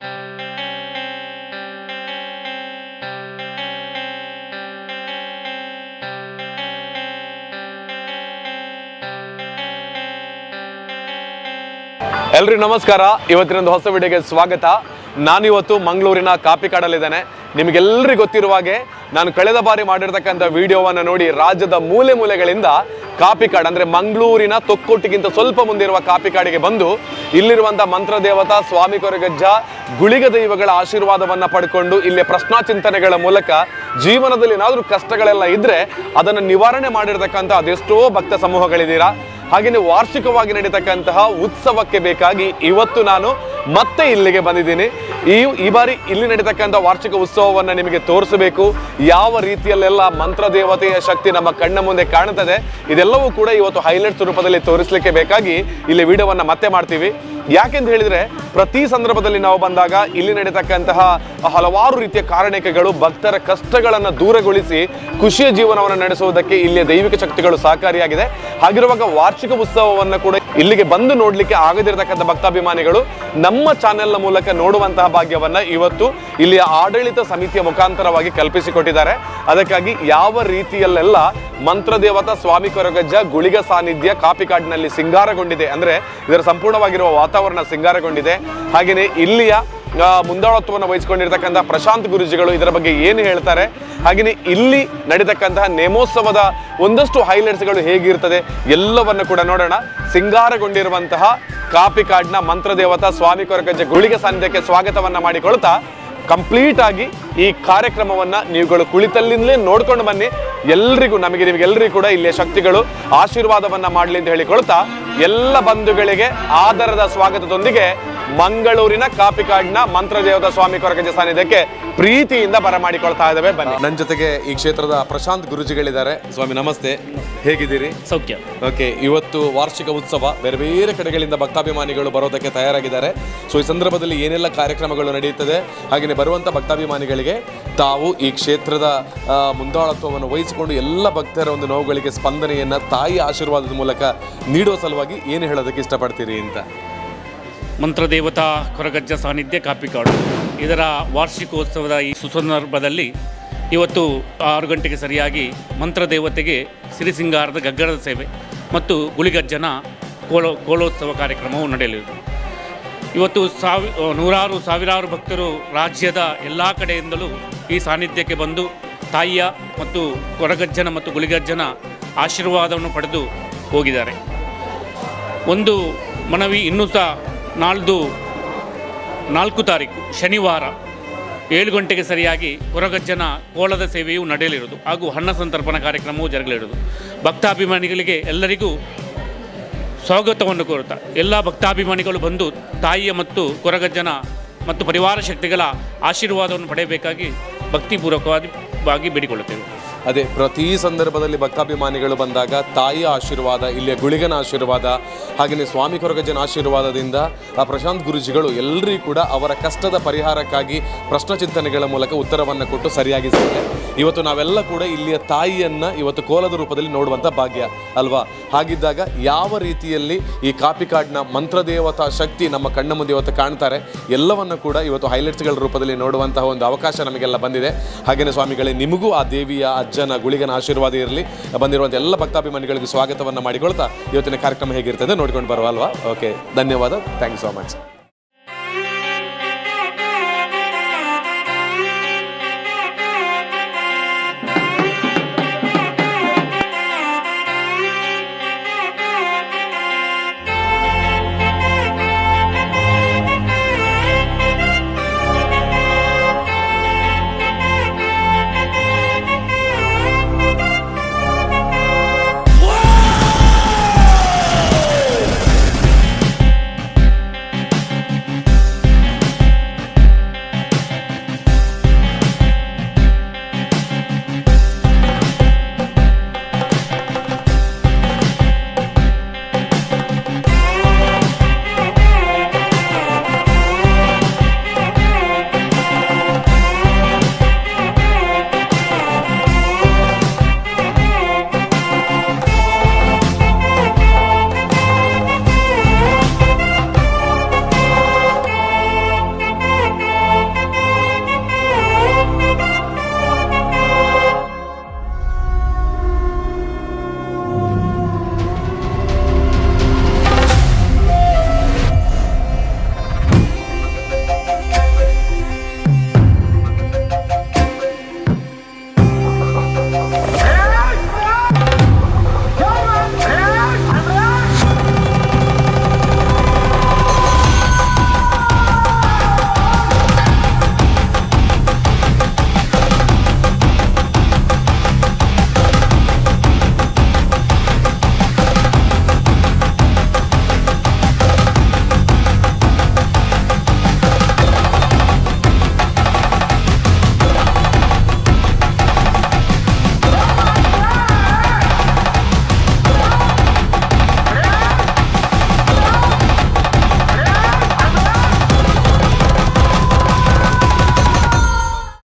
ಎಲ್ರಿಗೂ ನಮಸ್ಕಾರ. ಇವತ್ತಿನೊಂದು ಹೊಸ ವಿಡಿಯೋಗೆ ಸ್ವಾಗತ. ನಾನಿವತ್ತು ಮಂಗಳೂರಿನ ಕಾಪಿಕಾಡಲ್ಲಿದ್ದೇನೆ. ನಿಮಗೆಲ್ಲರಿಗೂ ಗೊತ್ತಿರುವ ಹಾಗೆ ನಾನು ಕಳೆದ ಬಾರಿ ಮಾಡಿರ್ತಕ್ಕಂಥ ವಿಡಿಯೋವನ್ನು ನೋಡಿ ರಾಜ್ಯದ ಮೂಲೆ ಮೂಲೆಗಳಿಂದ ಕಾಪಿಕಾಡ್ ಅಂದರೆ ಮಂಗಳೂರಿನ ತೊಕ್ಕೊಟ್ಟಿಗಿಂತ ಸ್ವಲ್ಪ ಮುಂದಿರುವ ಕಾಪಿಕಾಡಿಗೆ ಬಂದು ಇಲ್ಲಿರುವಂಥ ಮಂತ್ರದೇವತಾ ಸ್ವಾಮಿ ಕೊರಗಜ್ಜ ಗುಳಿಗ ದೈವಗಳ ಆಶೀರ್ವಾದವನ್ನು ಪಡ್ಕೊಂಡು ಇಲ್ಲಿ ಪ್ರಶ್ನಾ ಚಿಂತನೆಗಳ ಮೂಲಕ ಜೀವನದಲ್ಲಿ ಏನಾದರೂ ಕಷ್ಟಗಳೆಲ್ಲ ಇದ್ದರೆ ಅದನ್ನು ನಿವಾರಣೆ ಮಾಡಿರ್ತಕ್ಕಂಥ ಅದೆಷ್ಟೋ ಭಕ್ತ ಸಮೂಹಗಳಿದ್ದೀರಾ. ಹಾಗೆಯೇ ವಾರ್ಷಿಕವಾಗಿ ನಡೀತಕ್ಕಂತಹ ಉತ್ಸವಕ್ಕೆ ಬೇಕಾಗಿ ಇವತ್ತು ನಾನು ಮತ್ತೆ ಇಲ್ಲಿಗೆ ಬಂದಿದ್ದೀನಿ. ಈ ಬಾರಿ ಇಲ್ಲಿ ನಡೀತಕ್ಕಂಥ ವಾರ್ಷಿಕ ಉತ್ಸವವನ್ನು ನಿಮಗೆ ತೋರಿಸಬೇಕು. ಯಾವ ರೀತಿಯಲ್ಲೆಲ್ಲ ಮಂತ್ರದೇವತೆಯ ಶಕ್ತಿ ನಮ್ಮ ಕಣ್ಣ ಮುಂದೆ ಕಾಣುತ್ತದೆ, ಇದೆಲ್ಲವೂ ಕೂಡ ಇವತ್ತು ಹೈಲೈಟ್ಸ್ ರೂಪದಲ್ಲಿ ತೋರಿಸಲಿಕ್ಕೆ ಬೇಕಾಗಿ ಇಲ್ಲಿ ವಿಡಿಯೋವನ್ನು ಮತ್ತೆ ಮಾಡ್ತೀವಿ. ಯಾಕೆಂತ ಹೇಳಿದರೆ ಪ್ರತಿ ಸಂದರ್ಭದಲ್ಲಿ ನಾವು ಬಂದಾಗ ಇಲ್ಲಿ ನಡೀತಕ್ಕಂತಹ ಹಲವಾರು ರೀತಿಯ ಕಾರಣಿಕೆಗಳು ಭಕ್ತರ ಕಷ್ಟಗಳನ್ನು ದೂರಗೊಳಿಸಿ ಖುಷಿಯ ಜೀವನವನ್ನು ನಡೆಸುವುದಕ್ಕೆ ಇಲ್ಲಿಯ ದೈವಿಕ ಶಕ್ತಿಗಳು ಸಹಕಾರಿಯಾಗಿದೆ. ಹಾಗಿರುವಾಗ ವಾರ್ಷಿಕ ಉತ್ಸವವನ್ನು ಕೂಡ ಇಲ್ಲಿಗೆ ಬಂದು ನೋಡಲಿಕ್ಕೆ ಆಗದಿರತಕ್ಕಂಥ ಭಕ್ತಾಭಿಮಾನಿಗಳು ನಮ್ಮ ಚಾನೆಲ್ನ ಮೂಲಕ ನೋಡುವಂತಹ ಭಾಗ್ಯವನ್ನು ಇವತ್ತು ಇಲ್ಲಿಯ ಆಡಳಿತ ಸಮಿತಿಯ ಮುಖಾಂತರವಾಗಿ ಕಲ್ಪಿಸಿಕೊಟ್ಟಿದ್ದಾರೆ. ಅದಕ್ಕಾಗಿ ಯಾವ ರೀತಿಯಲ್ಲೆಲ್ಲ ಮಂತ್ರದೇವತಾ ಸ್ವಾಮಿ ಕೊರಗಜ್ಜ ಗುಳಿಗ ಸಾನ್ನಿಧ್ಯ ಕಾಪಿಕಾಡಿನಲ್ಲಿ ಸಿಂಗಾರಗೊಂಡಿದೆ ಅಂದರೆ ಇದರ ಸಂಪೂರ್ಣವಾಗಿರುವ ವಾತಾವರಣ ಸಿಂಗಾರಗೊಂಡಿದೆ. ಹಾಗೆಯೇ ಇಲ್ಲಿಯ ಮುಂದಾಳತ್ವವನ್ನು ವಹಿಸಿಕೊಂಡಿರ್ತಕ್ಕಂಥ ಪ್ರಶಾಂತ್ ಗುರುಜಿಗಳು ಇದರ ಬಗ್ಗೆ ಏನು ಹೇಳ್ತಾರೆ, ಹಾಗೆಯೇ ಇಲ್ಲಿ ನಡೀತಕ್ಕಂತಹ ನೇಮೋತ್ಸವದ ಒಂದಷ್ಟು ಹೈಲೈಟ್ಸ್ಗಳು ಹೇಗಿರ್ತದೆ ಎಲ್ಲವನ್ನು ಕೂಡ ನೋಡೋಣ. ಸಿಂಗಾರಗೊಂಡಿರುವಂತಹ ಕಾಪಿಕಾಡ್ನ ಮಂತ್ರದೇವತಾ ಸ್ವಾಮಿ ಕೊರಗಜ್ಜ ಗುಳಿಗ ಸಾನ್ನಿಧ್ಯಕ್ಕೆ ಸ್ವಾಗತವನ್ನು ಮಾಡಿಕೊಳ್ತಾ ಕಂಪ್ಲೀಟ್ ಆಗಿ ಈ ಕಾರ್ಯಕ್ರಮವನ್ನು ನೀವುಗಳು ಕುಳಿತಲ್ಲಿಂದಲೇ ನೋಡ್ಕೊಂಡು ಬನ್ನಿ. ನಿಮಗೆಲ್ಲರಿಗೂ ಕೂಡ ಇಲ್ಲಿಯ ಶಕ್ತಿಗಳು ಆಶೀರ್ವಾದವನ್ನು ಮಾಡಲಿ ಅಂತ ಹೇಳಿಕೊಳ್ತಾ ಎಲ್ಲ ಬಂಧುಗಳಿಗೆ ಆದರದ ಸ್ವಾಗತದೊಂದಿಗೆ ಮಂಗಳೂರಿನ ಕಾಪಿಕಾಡ್ನ ಮಂತ್ರದೇವತಾ ಸ್ವಾಮಿ ಕೊರಗಜ್ಜ ಸಾನ್ನಿಧ್ಯಕ್ಕೆ ಪ್ರೀತಿಯಿಂದ ಬರಮಾಡಿಕೊಳ್ತಾ ಇದ್ದೇವೆ. ಬನ್ನಿ. ನನ್ನ ಜೊತೆಗೆ ಈ ಕ್ಷೇತ್ರದ ಪ್ರಶಾಂತ್ ಗುರುಜಿಗಳಿದ್ದಾರೆ. ಸ್ವಾಮಿ ನಮಸ್ತೆ, ಹೇಗಿದ್ದೀರಿ? ಸೌಖ್ಯ. ಓಕೆ, ಇವತ್ತು ವಾರ್ಷಿಕ ಉತ್ಸವ, ಬೇರೆ ಬೇರೆ ಕಡೆಗಳಿಂದ ಭಕ್ತಾಭಿಮಾನಿಗಳು ಬರೋದಕ್ಕೆ ತಯಾರಾಗಿದ್ದಾರೆ. ಸೊ ಈ ಸಂದರ್ಭದಲ್ಲಿ ಏನೆಲ್ಲ ಕಾರ್ಯಕ್ರಮಗಳು ನಡೆಯುತ್ತದೆ, ಹಾಗೆಯೇ ಬರುವಂಥ ಭಕ್ತಾಭಿಮಾನಿಗಳಿಗೆ ತಾವು ಈ ಕ್ಷೇತ್ರದ ಮುಂದಾಳತ್ವವನ್ನು ವಹಿಸಿಕೊಂಡು ಎಲ್ಲ ಭಕ್ತರ ಒಂದು ನೋವುಗಳಿಗೆ ಸ್ಪಂದನೆಯನ್ನು ತಾಯಿ ಆಶೀರ್ವಾದದ ಮೂಲಕ ನೀಡುವ ಸಲುವಾಗಿ ಏನು ಹೇಳೋದಕ್ಕೆ ಇಷ್ಟಪಡ್ತೀರಿ ಅಂತ? ಮಂತ್ರದೇವತಾ ಕೊರಗಜ್ಜ ಸಾನ್ನಿಧ್ಯ ಕಾಪಿಕಾಡು ಇದರ ವಾರ್ಷಿಕೋತ್ಸವದ ಈ ಸುಸಂದರ್ಭದಲ್ಲಿ ಇವತ್ತು 6 ಗಂಟೆಗೆ ಸರಿಯಾಗಿ ಮಂತ್ರದೇವತೆಗೆ ಸಿರಿಸಿಂಗಾರದ ಗಗ್ಗರದ ಸೇವೆ ಮತ್ತು ಗುಳಿಗಜ್ಜನ ಕೋಲೋತ್ಸವ ಕಾರ್ಯಕ್ರಮವು ನಡೆಯಲಿದೆ. ಇವತ್ತು ಸಾವಿರಾರು ಭಕ್ತರು ರಾಜ್ಯದ ಎಲ್ಲ ಕಡೆಯಿಂದಲೂ ಈ ಸಾನ್ನಿಧ್ಯಕ್ಕೆ ಬಂದು ತಾಯಿಯ ಮತ್ತು ಕೊರಗಜ್ಜನ ಮತ್ತು ಗುಳಿಗಜ್ಜನ ಆಶೀರ್ವಾದವನ್ನು ಪಡೆದು ಹೋಗಿದ್ದಾರೆ. ಒಂದು ಮನವಿ, ಇನ್ನೂ ಸಹ 4 ತಾರೀಕು ಶನಿವಾರ 7 ಗಂಟೆಗೆ ಸರಿಯಾಗಿ ಕೊರಗಜ್ಜನ ಕೋಲದ ಸೇವೆಯು ನಡೆಯಲಿರುವುದು ಹಾಗೂ ಹಣ್ಣ ಸಂತರ್ಪಣಾ ಕಾರ್ಯಕ್ರಮವೂ ಜರುಗಲಿರುವುದು. ಭಕ್ತಾಭಿಮಾನಿಗಳಿಗೆ ಎಲ್ಲರಿಗೂ ಸ್ವಾಗತವನ್ನು ಕೋರುತ್ತಾ ಎಲ್ಲ ಭಕ್ತಾಭಿಮಾನಿಗಳು ಬಂದು ತಾಯಿಯ ಮತ್ತು ಕೊರಗಜ್ಜನ ಮತ್ತು ಪರಿವಾರ ಶಕ್ತಿಗಳ ಆಶೀರ್ವಾದವನ್ನು ಪಡೆಯಬೇಕಾಗಿ ಭಕ್ತಿಪೂರ್ವಕವಾಗಿ ಬೇಡಿಕೊಳ್ಳುತ್ತೇವೆ. ಅದೇ ಪ್ರತಿ ಸಂದರ್ಭದಲ್ಲಿ ಭಕ್ತಾಭಿಮಾನಿಗಳು ಬಂದಾಗ ತಾಯಿಯ ಆಶೀರ್ವಾದ, ಇಲ್ಲಿಯ ಗುಳಿಗನ ಆಶೀರ್ವಾದ, ಹಾಗೆಯೇ ಸ್ವಾಮಿ ಕೊರಗಜ್ಜನ ಆಶೀರ್ವಾದದಿಂದ ಪ್ರಶಾಂತ್ ಗುರುಜಿಗಳು ಎಲ್ಲರಿಗೂ ಕೂಡ ಅವರ ಕಷ್ಟದ ಪರಿಹಾರಕ್ಕಾಗಿ ಪ್ರಶ್ನ ಚಿಂತನೆಗಳ ಮೂಲಕ ಉತ್ತರವನ್ನು ಕೊಟ್ಟು ಸರಿಯಾಗಿಸಿದ್ದಾರೆ. ಇವತ್ತು ನಾವೆಲ್ಲ ಕೂಡ ಇಲ್ಲಿಯ ತಾಯಿಯನ್ನು ಇವತ್ತು ಕೋಲದ ರೂಪದಲ್ಲಿ ನೋಡುವಂಥ ಭಾಗ್ಯ ಅಲ್ವಾ? ಹಾಗಿದ್ದಾಗ ಯಾವ ರೀತಿಯಲ್ಲಿ ಈ ಕಾಪಿಕಾಡ್ನ ಮಂತ್ರದೇವತಾ ಶಕ್ತಿ ನಮ್ಮ ಕಣ್ಣ ಮುಂದೆ ಇವತ್ತು ಕಾಣ್ತಾರೆ ಎಲ್ಲವನ್ನು ಕೂಡ ಇವತ್ತು ಹೈಲೈಟ್ಸ್ಗಳ ರೂಪದಲ್ಲಿ ನೋಡುವಂತಹ ಒಂದು ಅವಕಾಶ ನಮಗೆಲ್ಲ ಬಂದಿದೆ. ಹಾಗೆಯೇ ಸ್ವಾಮಿಗಳೇ, ನಿಮಗೂ ಆ ದೇವಿಯ ಅಜ್ಜನ ಗುಳಿಗನ ಆಶೀರ್ವಾದ ಇರಲಿ. ಬಂದಿರುವಂಥ ಎಲ್ಲ ಭಕ್ತಾಭಿಮಾನಿಗಳಿಗೆ ಸ್ವಾಗತವನ್ನು ಮಾಡಿಕೊಳ್ತಾ ಇವತ್ತಿನ ಕಾರ್ಯಕ್ರಮ ಹೇಗಿರ್ತದೆ ನೋಡ್ಕೊಂಡು ಬರುವ ಅಲ್ವಾ? ಓಕೆ, ಧನ್ಯವಾದ. Thank you so much.